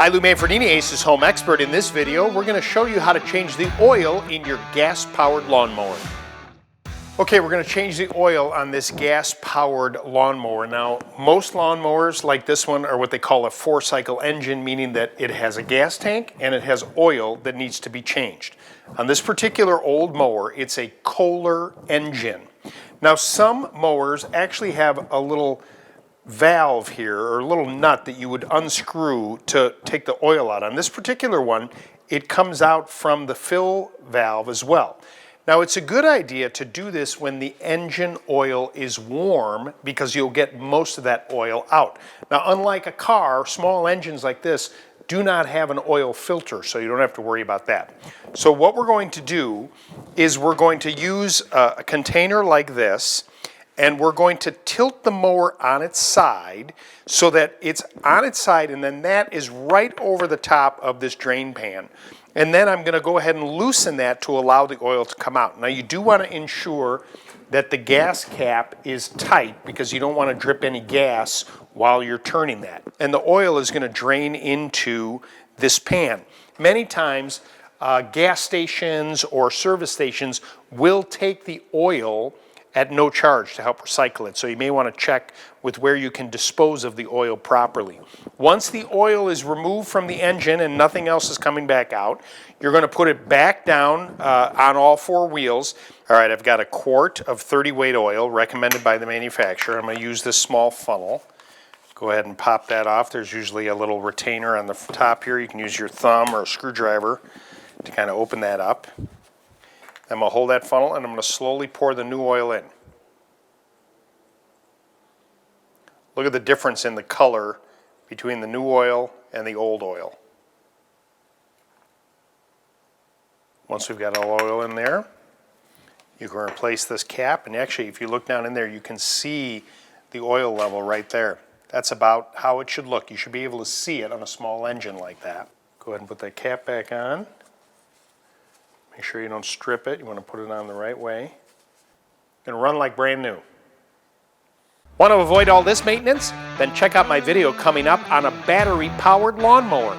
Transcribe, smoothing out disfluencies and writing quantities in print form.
Hi, Lou Manfredini, Ace's Home Expert. In this video, we're going to show you how to change the oil in your gas-powered lawnmower. Okay, we're going to change the oil on this gas-powered lawnmower. Now, most lawnmowers like this one are what they call a four-cycle engine, meaning that it has a gas tank and it has oil that needs to be changed. On this particular old mower, it's a Kohler engine. Now, some mowers actually have a little valve here, or a little nut that you would unscrew to take the oil out. On this particular one, it comes out from the fill valve as well. Now, it's a good idea to do this when the engine oil is warm because you'll get most of that oil out. Now, unlike a car, small engines like this do not have an oil filter, so you don't have to worry about that. So what we're going to do is we're going to use a container like this, and we're going to tilt the mower on its side so that it's on its side, and then that is right over the top of this drain pan. And then I'm going to go ahead and loosen that to allow the oil to come out. Now, you do want to ensure that the gas cap is tight because you don't want to drip any gas while you're turning that. And the oil is going to drain into this pan. Many times, gas stations or service stations will take the oil at no charge to help recycle it. So you may want to check with where you can dispose of the oil properly. Once the oil is removed from the engine and nothing else is coming back out, you're going to put it back down on all four wheels. All right, I've got a quart of 30 weight oil recommended by the manufacturer. I'm going to use this small funnel. Go ahead and pop that off. There's usually a little retainer on the top here. You can use your thumb or a screwdriver to kind of open that up. I'm going to hold that funnel and I'm going to slowly pour the new oil in. Look at the difference in the color between the new oil and the old oil. Once we've got all oil in there, you can replace this cap, and actually if you look down in there you can see the oil level right there. That's about how it should look. You should be able to see it on a small engine like that. Go ahead and put that cap back on. Make sure you don't strip it. You want to put it on the right way. And run like brand new. Want to avoid all this maintenance? Then check out my video coming up on a battery-powered lawnmower.